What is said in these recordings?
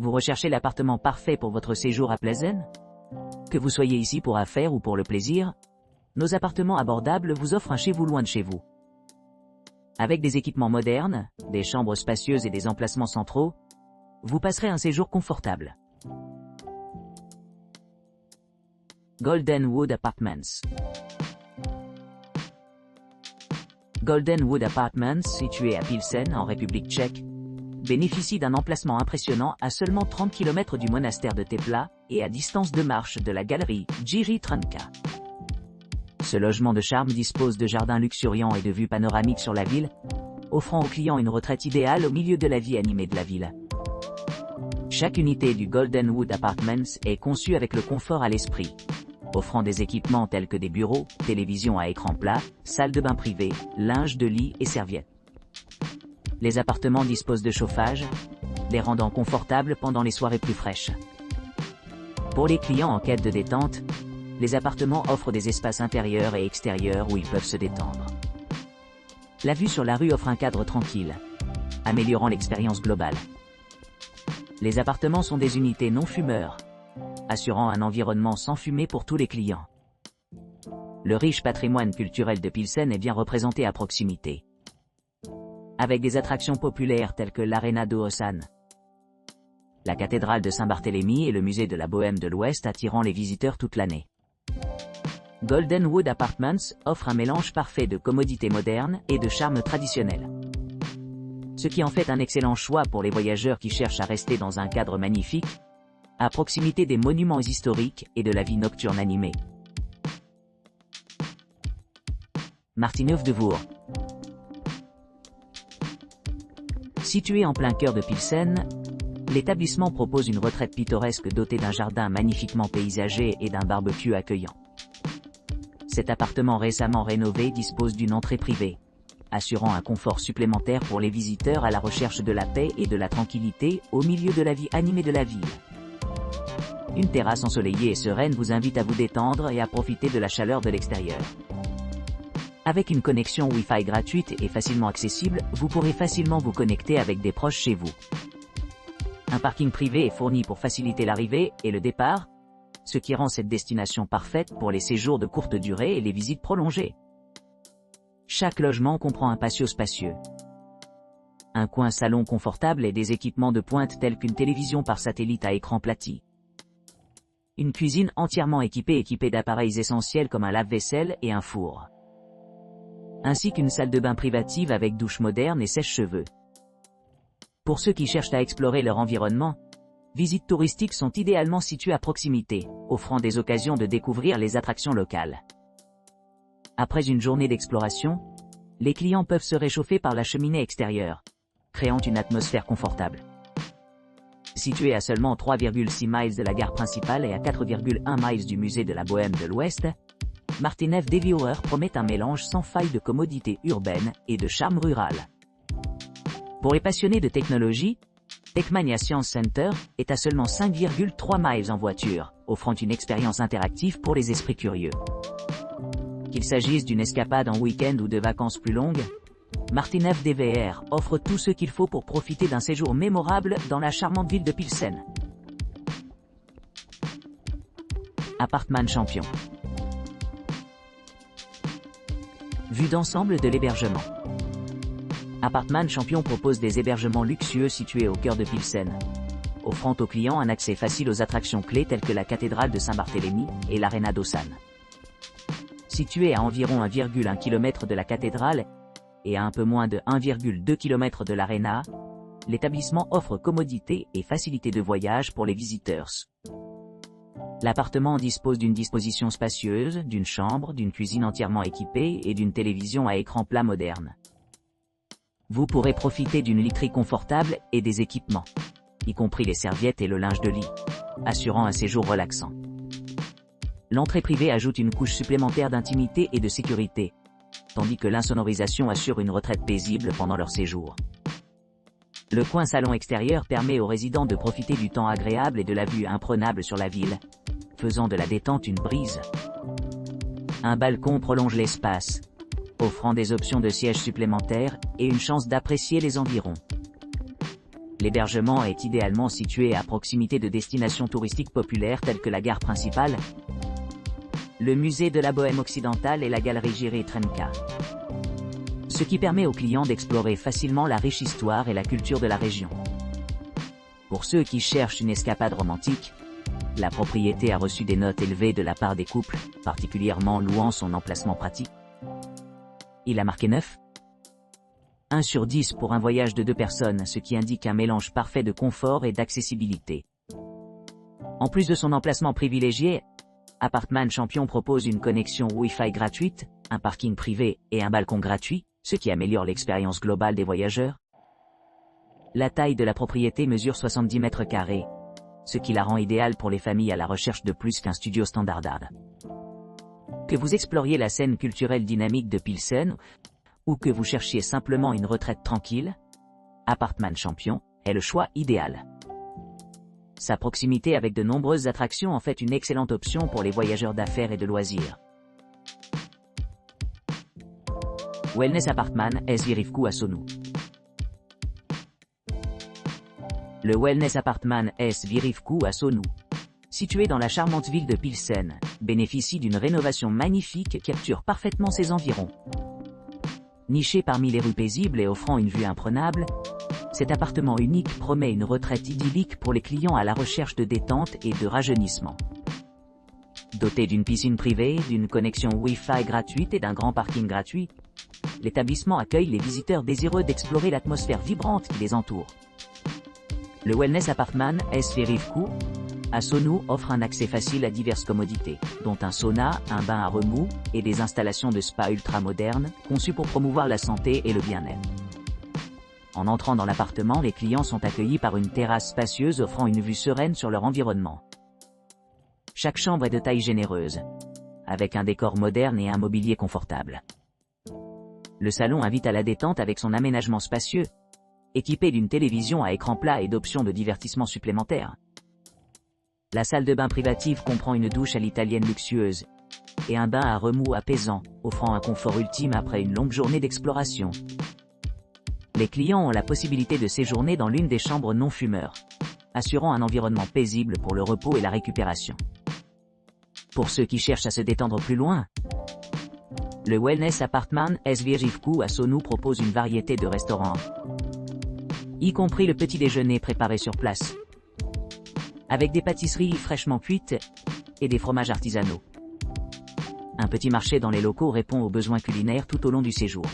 Vous recherchez l'appartement parfait pour votre séjour à Pleasant? Que vous soyez ici pour affaires ou pour le plaisir, nos appartements abordables vous offrent un chez vous loin de chez vous. Avec des équipements modernes, des chambres spacieuses et des emplacements centraux, vous passerez un séjour confortable. Goldenwood Apartments. Goldenwood Apartments, situé à Pilsen, en République tchèque, bénéficie d'un emplacement impressionnant à seulement 30 km du monastère de Tepla et à distance de marche de la galerie Jiří Trnka. Ce logement de charme dispose de jardins luxuriants et de vues panoramiques sur la ville, offrant aux clients une retraite idéale au milieu de la vie animée de la ville. Chaque unité du Goldenwood Apartments est conçue avec le confort à l'esprit, offrant des équipements tels que des bureaux, télévision à écran plat, salle de bain privée, linge de lit et serviettes. Les appartements disposent de chauffage, les rendant confortables pendant les soirées plus fraîches. Pour les clients en quête de détente, les appartements offrent des espaces intérieurs et extérieurs où ils peuvent se détendre. La vue sur la rue offre un cadre tranquille, améliorant l'expérience globale. Les appartements sont des unités non fumeurs, assurant un environnement sans fumée pour tous les clients. Le riche patrimoine culturel de Pilsen est bien représenté à proximité, avec des attractions populaires telles que l'Arena de Osan, la cathédrale de Saint-Barthélemy et le musée de la Bohème de l'Ouest attirant les visiteurs toute l'année. Goldenwood Apartments offre un mélange parfait de commodités modernes et de charme traditionnel, ce qui en fait un excellent choix pour les voyageurs qui cherchent à rester dans un cadre magnifique, à proximité des monuments historiques et de la vie nocturne animée. Martinhoef-de-Voer. Situé en plein cœur de Pilsen, l'établissement propose une retraite pittoresque dotée d'un jardin magnifiquement paysagé et d'un barbecue accueillant. Cet appartement récemment rénové dispose d'une entrée privée, assurant un confort supplémentaire pour les visiteurs à la recherche de la paix et de la tranquillité au milieu de la vie animée de la ville. Une terrasse ensoleillée et sereine vous invite à vous détendre et à profiter de la chaleur de l'extérieur. Avec une connexion Wi-Fi gratuite et facilement accessible, vous pourrez facilement vous connecter avec des proches chez vous. Un parking privé est fourni pour faciliter l'arrivée et le départ, ce qui rend cette destination parfaite pour les séjours de courte durée et les visites prolongées. Chaque logement comprend un patio spacieux, un coin salon confortable et des équipements de pointe tels qu'une télévision par satellite à écran plati. Une cuisine entièrement équipée d'appareils essentiels comme un lave-vaisselle et un four, ainsi qu'une salle de bain privative avec douche moderne et sèche-cheveux. Pour ceux qui cherchent à explorer leur environnement, visites touristiques sont idéalement situées à proximité, offrant des occasions de découvrir les attractions locales. Après une journée d'exploration, les clients peuvent se réchauffer par la cheminée extérieure, créant une atmosphère confortable. Situé à seulement 3,6 miles de la gare principale et à 4,1 miles du musée de la Bohème de l'Ouest, Martinhoef-de-Voer promet un mélange sans faille de commodités urbaines et de charme rural. Pour les passionnés de technologie, Techmania Science Center est à seulement 5,3 miles en voiture, offrant une expérience interactive pour les esprits curieux. Qu'il s'agisse d'une escapade en week-end ou de vacances plus longues, Martinhoef-de-Voer offre tout ce qu'il faut pour profiter d'un séjour mémorable dans la charmante ville de Pilsen. Apartman Champion. Vue d'ensemble de l'hébergement. Apartman Champion propose des hébergements luxueux situés au cœur de Pilsen, offrant aux clients un accès facile aux attractions clés telles que la cathédrale de Saint-Barthélemy et l'Arena d'Osan. Situé à environ 1,1 km de la cathédrale et à un peu moins de 1,2 km de l'Arena, l'établissement offre commodité et facilité de voyage pour les visiteurs. L'appartement dispose d'une disposition spacieuse, d'une chambre, d'une cuisine entièrement équipée et d'une télévision à écran plat moderne. Vous pourrez profiter d'une literie confortable et des équipements, y compris les serviettes et le linge de lit, assurant un séjour relaxant. L'entrée privée ajoute une couche supplémentaire d'intimité et de sécurité, tandis que l'insonorisation assure une retraite paisible pendant leur séjour. Le coin salon extérieur permet aux résidents de profiter du temps agréable et de la vue imprenable sur la ville, faisant de la détente une brise. Un balcon prolonge l'espace, offrant des options de sièges supplémentaires et une chance d'apprécier les environs. L'hébergement est idéalement situé à proximité de destinations touristiques populaires telles que la gare principale, le musée de la Bohème occidentale et la galerie Jiří Trnka. Ce qui permet aux clients d'explorer facilement la riche histoire et la culture de la région. Pour ceux qui cherchent une escapade romantique, la propriété a reçu des notes élevées de la part des couples, particulièrement louant son emplacement pratique. Il a marqué 9. 1 sur 10 pour un voyage de 2 personnes, ce qui indique un mélange parfait de confort et d'accessibilité. En plus de son emplacement privilégié, Apartman Champion propose une connexion Wi-Fi gratuite, un parking privé et un balcon gratuit, ce qui améliore l'expérience globale des voyageurs. La taille de la propriété mesure 70 mètres carrés, ce qui la rend idéale pour les familles à la recherche de plus qu'un studio standard. Que vous exploriez la scène culturelle dynamique de Pilsen, ou que vous cherchiez simplement une retraite tranquille, Apartman Champion est le choix idéal. Sa proximité avec de nombreuses attractions en fait une excellente option pour les voyageurs d'affaires et de loisirs. Wellness Apartman Svirivku à Sonou. Le Wellness Apartman Svirivku à Sonou, situé dans la charmante ville de Pilsen, bénéficie d'une rénovation magnifique qui capture parfaitement ses environs. Niché parmi les rues paisibles et offrant une vue imprenable, cet appartement unique promet une retraite idyllique pour les clients à la recherche de détente et de rajeunissement. Doté d'une piscine privée, d'une connexion Wi-Fi gratuite et d'un grand parking gratuit, l'établissement accueille les visiteurs désireux d'explorer l'atmosphère vibrante qui les entoure. Le Wellness Apartman Svirivku à Sonou offre un accès facile à diverses commodités, dont un sauna, un bain à remous, et des installations de spa ultra-modernes, conçues pour promouvoir la santé et le bien-être. En entrant dans l'appartement, les clients sont accueillis par une terrasse spacieuse offrant une vue sereine sur leur environnement. Chaque chambre est de taille généreuse, avec un décor moderne et un mobilier confortable. Le salon invite à la détente avec son aménagement spacieux, équipé d'une télévision à écran plat et d'options de divertissement supplémentaires. La salle de bain privative comprend une douche à l'italienne luxueuse et un bain à remous apaisant, offrant un confort ultime après une longue journée d'exploration. Les clients ont la possibilité de séjourner dans l'une des chambres non-fumeurs, assurant un environnement paisible pour le repos et la récupération. Pour ceux qui cherchent à se détendre plus loin, le Wellness Apartman Svirivku à Sonou propose une variété de restaurants, y compris le petit déjeuner préparé sur place, avec des pâtisseries fraîchement cuites et des fromages artisanaux. Un petit marché dans les locaux répond aux besoins culinaires tout au long du séjour.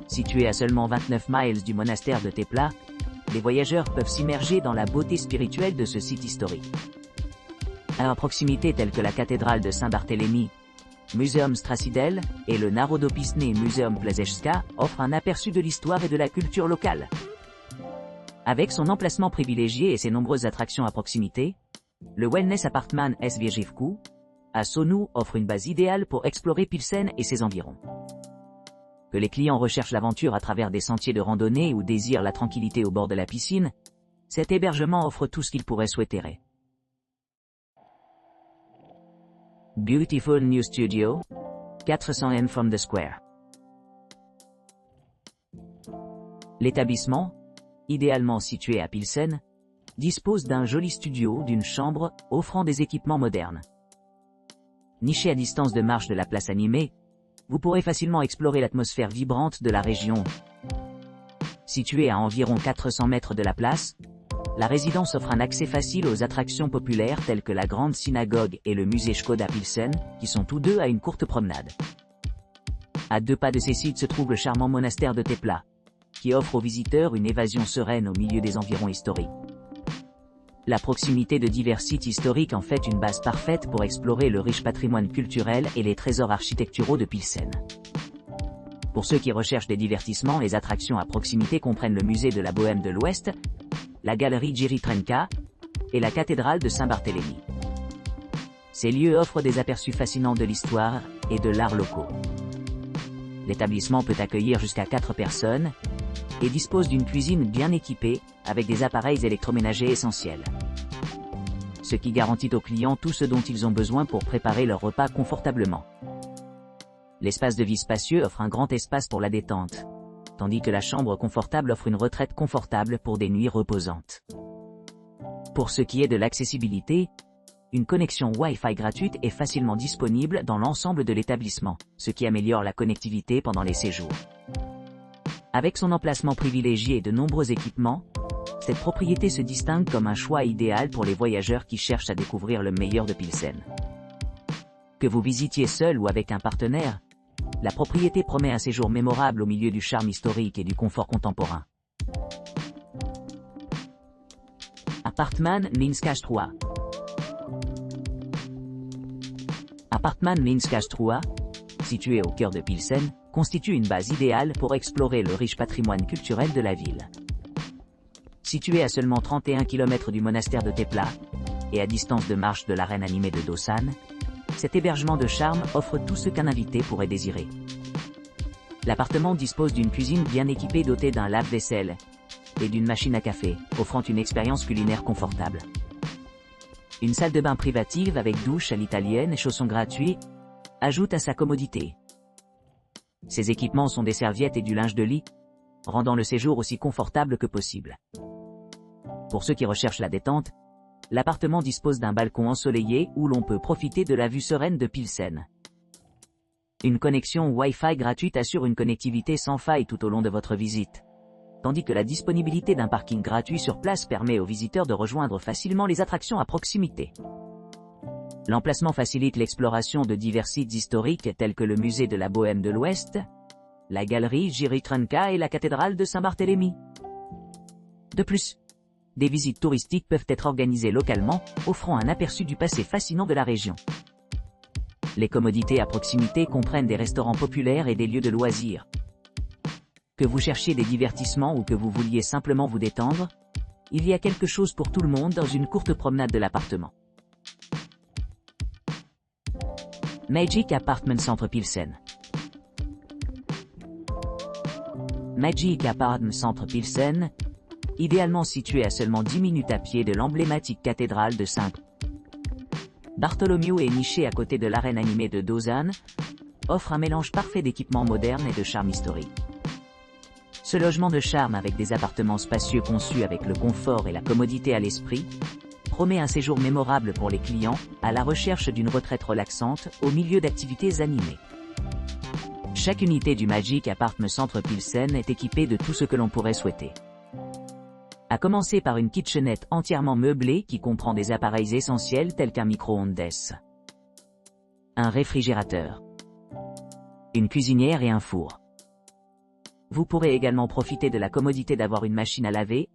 Situé à seulement 29 miles du monastère de Tepla, les voyageurs peuvent s'immerger dans la beauté spirituelle de ce site historique. À proximité telles que la cathédrale de Saint-Barthélemy, Muzeum Strasidel et le Narodopisne Muzeum Plzeňska offrent un aperçu de l'histoire et de la culture locale. Avec son emplacement privilégié et ses nombreuses attractions à proximité, le Wellness Apartman Svirivku à Sonou offre une base idéale pour explorer Pilsen et ses environs. Que les clients recherchent l'aventure à travers des sentiers de randonnée ou désirent la tranquillité au bord de la piscine, cet hébergement offre tout ce qu'ils pourraient souhaiter. Beautiful New Studio, 400 m from the square. L'établissement, idéalement situé à Pilsen, dispose d'un joli studio d'une chambre offrant des équipements modernes. Niché à distance de marche de la place animée, vous pourrez facilement explorer l'atmosphère vibrante de la région. Située à environ 400 mètres de la place, la résidence offre un accès facile aux attractions populaires telles que la Grande Synagogue et le musée Škoda Pilsen, qui sont tous deux à une courte promenade. À 2 pas de ces sites se trouve le charmant monastère de Tepla, qui offre aux visiteurs une évasion sereine au milieu des environs historiques. La proximité de divers sites historiques en fait une base parfaite pour explorer le riche patrimoine culturel et les trésors architecturaux de Pilsen. Pour ceux qui recherchent des divertissements, les attractions à proximité comprennent le musée de la Bohème de l'Ouest, la galerie Jiří Trnka et la cathédrale de Saint-Barthélemy. Ces lieux offrent des aperçus fascinants de l'histoire et de l'art locaux. L'établissement peut accueillir jusqu'à 4 personnes et dispose d'une cuisine bien équipée avec des appareils électroménagers essentiels, ce qui garantit aux clients tout ce dont ils ont besoin pour préparer leur repas confortablement. L'espace de vie spacieux offre un grand espace pour la détente, tandis que la chambre confortable offre une retraite confortable pour des nuits reposantes. Pour ce qui est de l'accessibilité, une connexion Wi-Fi gratuite est facilement disponible dans l'ensemble de l'établissement, ce qui améliore la connectivité pendant les séjours. Avec son emplacement privilégié et de nombreux équipements, cette propriété se distingue comme un choix idéal pour les voyageurs qui cherchent à découvrir le meilleur de Pilsen. Que vous visitiez seul ou avec un partenaire, la propriété promet un séjour mémorable au milieu du charme historique et du confort contemporain. Apartman Minska 3. Apartman Minska 3, situé au cœur de Pilsen, constitue une base idéale pour explorer le riche patrimoine culturel de la ville. Situé à seulement 31 km du monastère de Tepla, et à distance de marche de l'arène animée de Dosan, cet hébergement de charme offre tout ce qu'un invité pourrait désirer. L'appartement dispose d'une cuisine bien équipée dotée d'un lave-vaisselle et d'une machine à café, offrant une expérience culinaire confortable. Une salle de bain privative avec douche à l'italienne et chaussons gratuits ajoute à sa commodité. Ces équipements sont des serviettes et du linge de lit, rendant le séjour aussi confortable que possible. Pour ceux qui recherchent la détente, l'appartement dispose d'un balcon ensoleillé où l'on peut profiter de la vue sereine de Pilsen. Une connexion Wi-Fi gratuite assure une connectivité sans faille tout au long de votre visite, tandis que la disponibilité d'un parking gratuit sur place permet aux visiteurs de rejoindre facilement les attractions à proximité. L'emplacement facilite l'exploration de divers sites historiques tels que le musée de la Bohème de l'Ouest, la galerie Jiří Trnka et la cathédrale de Saint-Barthélemy. De plus, des visites touristiques peuvent être organisées localement, offrant un aperçu du passé fascinant de la région. Les commodités à proximité comprennent des restaurants populaires et des lieux de loisirs. Que vous cherchiez des divertissements ou que vous vouliez simplement vous détendre, il y a quelque chose pour tout le monde dans une courte promenade de l'appartement. Magic Apartment Centre Pilsen. Magic Apartment Centre Pilsen, idéalement situé à seulement 10 minutes à pied de l'emblématique cathédrale de Saint Bartholomew et niché à côté de l'arène animée de Dosan, offre un mélange parfait d'équipements modernes et de charme historique. Ce logement de charme avec des appartements spacieux conçus avec le confort et la commodité à l'esprit, promet un séjour mémorable pour les clients, à la recherche d'une retraite relaxante, au milieu d'activités animées. Chaque unité du Magic Apartment Centre Pilsen est équipée de tout ce que l'on pourrait souhaiter. À commencer par une kitchenette entièrement meublée qui comprend des appareils essentiels tels qu'un micro-ondes, un réfrigérateur, une cuisinière et un four. Vous pourrez également profiter de la commodité d'avoir une machine à laver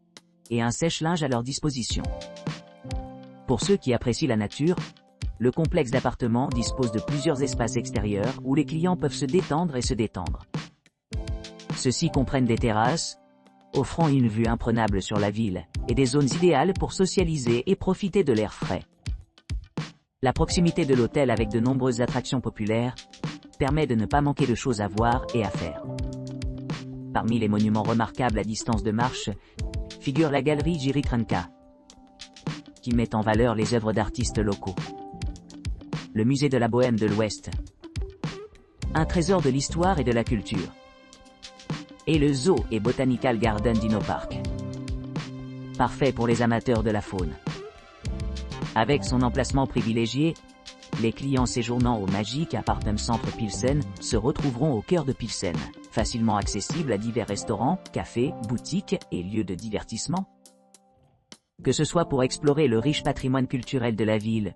et un sèche-linge à leur disposition. Pour ceux qui apprécient la nature, le complexe d'appartements dispose de plusieurs espaces extérieurs où les clients peuvent se détendre et se détendre. Ceux-ci comprennent des terrasses, offrant une vue imprenable sur la ville, et des zones idéales pour socialiser et profiter de l'air frais. La proximité de l'hôtel avec de nombreuses attractions populaires permet de ne pas manquer de choses à voir et à faire. Parmi les monuments remarquables à distance de marche, figure la galerie Jiří Trnka, qui met en valeur les œuvres d'artistes locaux. Le musée de la Bohème de l'Ouest, un trésor de l'histoire et de la culture. Et le Zoo et Botanical Garden Dino Park, parfait pour les amateurs de la faune. Avec son emplacement privilégié, les clients séjournant au Magic Apartment Centre Pilsen se retrouveront au cœur de Pilsen, facilement accessibles à divers restaurants, cafés, boutiques et lieux de divertissement. Que ce soit pour explorer le riche patrimoine culturel de la ville,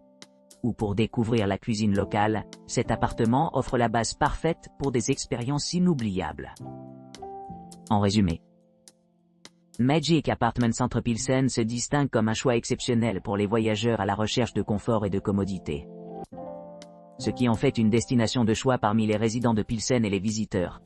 ou pour découvrir la cuisine locale, cet appartement offre la base parfaite pour des expériences inoubliables. En résumé, Magic Apartment Centre Pilsen se distingue comme un choix exceptionnel pour les voyageurs à la recherche de confort et de commodité, ce qui en fait une destination de choix parmi les résidents de Pilsen et les visiteurs.